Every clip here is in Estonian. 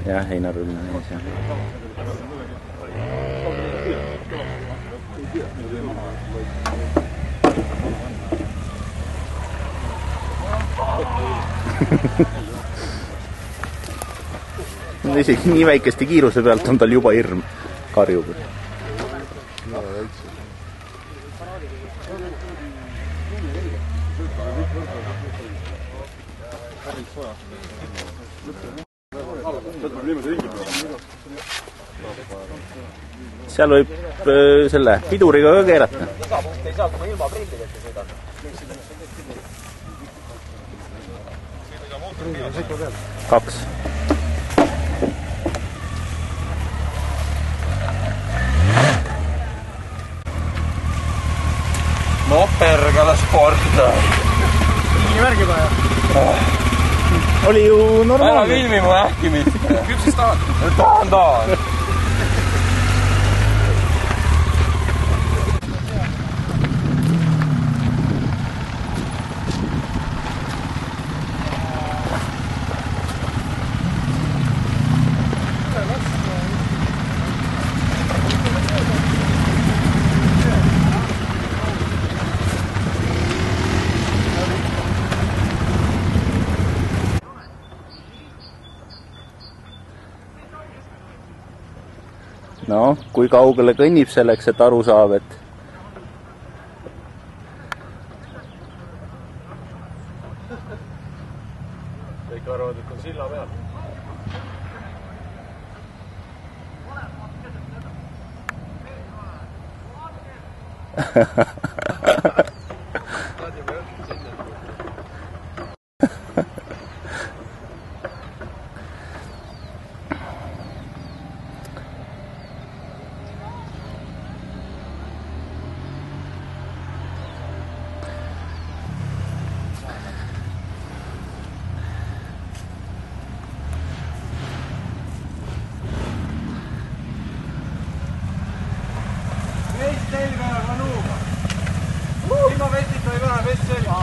jah, heinarull on ees, jah. Isegi nii väikeste kiiruse pealt on tal juba hirm karjub. Seal võib selle piduriga ka keerata. Igapunkt ei saa, kui ma ilma prillideta sõidan. Kaks. No pergala sporta. Nii värgi vaja. Oli ju normaalne. Ära filmi mu ähkimist. Küpsis tahad? Tahan. No, kui kaugele kõnnib selleks, et aru saab, et kõik arvad, et on silla peal. Vest selga ja kanuuga. Ilma vestita ei vähe, vest selga.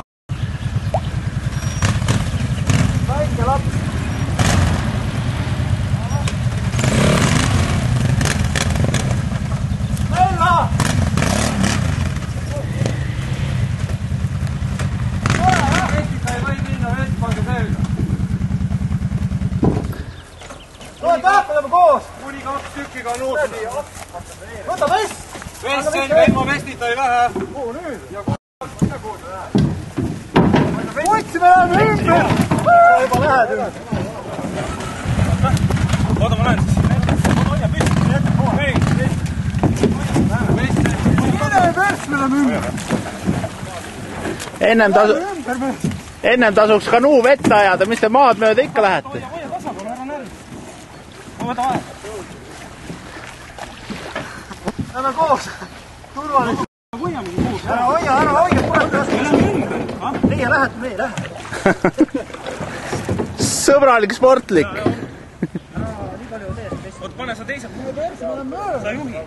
Väike laps. Mella! Vestita ei või minna, vest pange selga. Võtame koos! Kuni 2 tükki kanuuga. Võta vest! Vest selga, ilma vestita ei lähe. Kuhu nüüd? Võtsime läheme ümber! Juba lähed ümber. Oota, ma lähen siis. Hoia püsti, jätta poole. Ei, vest. Mine vest, me läheme ümber. Ennem tasuks kanuu vette ajada, mis te maad mööda ikka lähete? Hoia tasakaalu, ära närvi. Ma võta aeg. Lähme koos. Turvaliselt. Hoiamegi koos. Ära hoia, kurat tõesti. Teie lähete, me ei lähe. Sõbralik sportlik. Oot, pane sa teised. Sa juhi.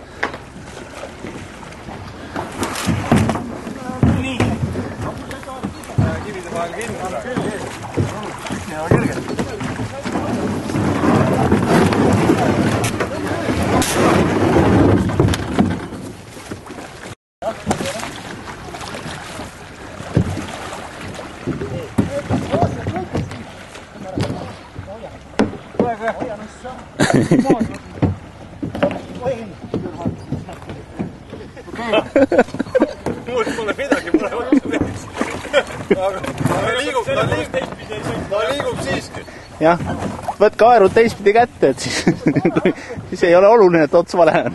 Nii. Kivide vahel kinni. Ja kergelt. Muud pole midagi, mul ei ole veits. Aga ta liigub siiski. Jah, võt kaerud teistpidi kätte, et siis ei ole oluline, et ots vale on.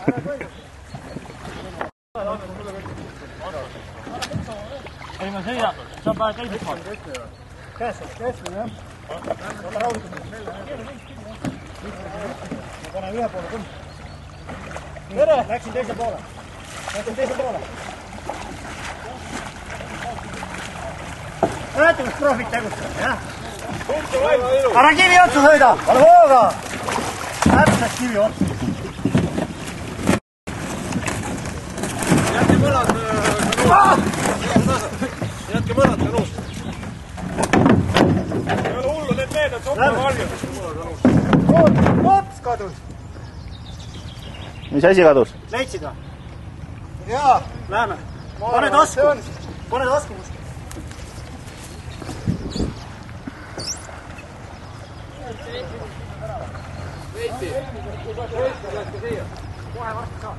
Ei, ma sõida. Sa paned teisest maad. Käest, jah. Võta rahulikult. Ma panen ühe poole kumb. Tere! Läksin teise poole. Näete, kus profid tegutsevad, jah? Ära kivi otsa sõida! Ole hooga! Täpselt kivi otsa. Jätke mõnad kanuust. Ei ole hullu, need mehed on soppa valged. Oot! kadus. Mis asi kadus? Leidsid või? Jaa. Läheme. Pane tasku. Pane tasku kuskil. Kohe varsti saab.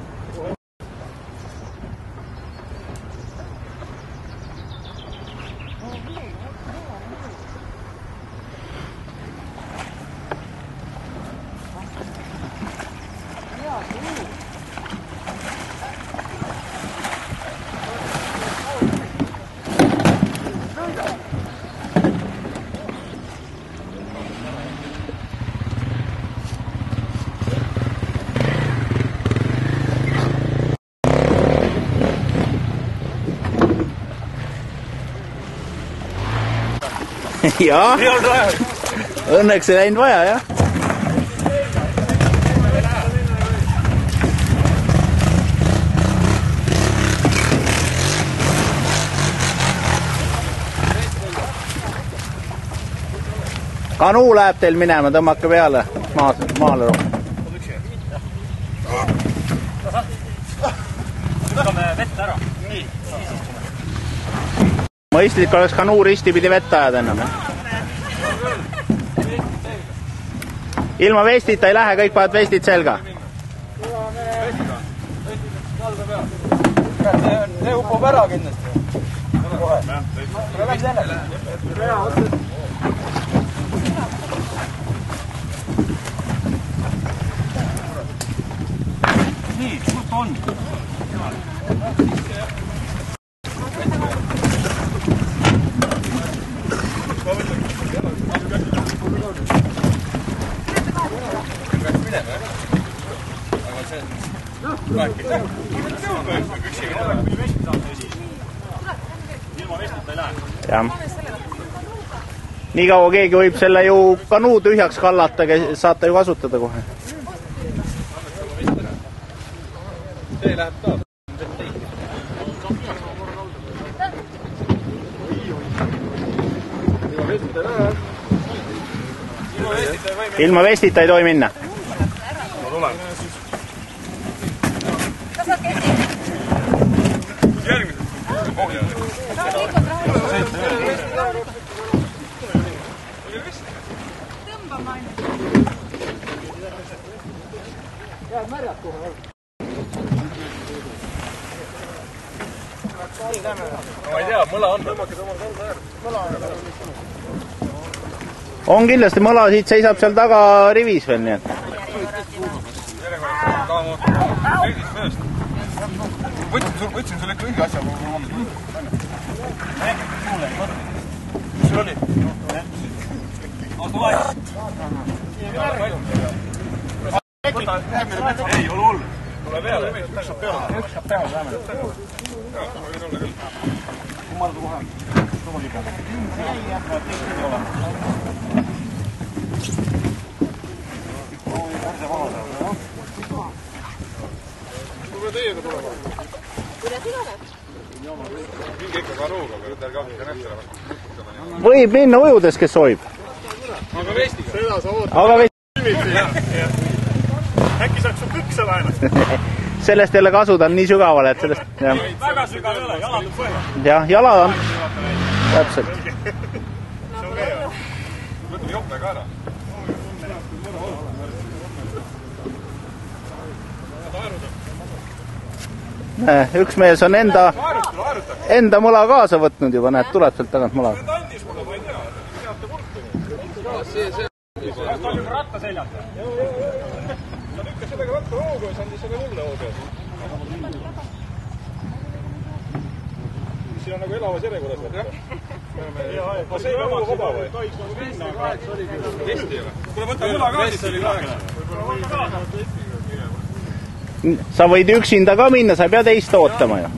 Jaa, õnneks ei läinud vaja, jah. Kanuu läheb teil minema, tõmmake peale maale rohkem. Lükkame vette ära. Nii. Mõistlik oleks kanuu ristipidi vette ajada ennem. Ilma vestita ei lähe, kõik panevad vestid selga. See upub ära kindlasti. Kohe. Läks jälle. Nii, kust on? Jah. Nii kaua keegi võib selle ju kanuu tühjaks kallata, saate ju kasutada kohe. See läheb ka. Ilma vestita ei tohi minna. Ma tulen. Kas saad keti? Järgmised. Tõmbama ainult. Jääd märjad kohe. Ma ei tea, mõla on. Tõmmake oma kalda äär. Mõla on. On kindlasti mõla, siit seisab seal taga rivis veel, nii et. Võtsin sulle ikka õige asja. Mis sul oli? Aasta vaid. Ei, ole hullu. Tule peale. Üks saab peale. Üks saab peale läheme. Kummaldu kohe. Tubagi peale. Teiega tulema. Kuidas iganeb? Minge ikka kanuuga, aga ärge hakka nähtele. Võib minna ujudes, kes soovib. Aga vestiga. Seda sa ootad. Aga vestiga. Äkki saaks su pükse laenata? Sellest jälle kasu, ta on nii sügaval, et sellest... Väga sügav ei ole, jalad on põhja. Jah, jalad on. Täpselt. Võtame jope ka ära. Üks mees on enda mõla kaasa võtnud juba, näed, tuleb sealt tagant mõla. Nüüd andis mulle, ma ei tea. Teate kurti. Ta on juba ratta seljalt. Ta lükkas sellega ratta hoogu ja andis selle mulle hoogu. Siin on nagu elavas järjekorras võtta. Aga see ei ole nagu vaba või? Vesti ei ole. Kuule, võta mõla kaasa. Sa võid üksinda ka minna, sa ei pea teist ootama ju.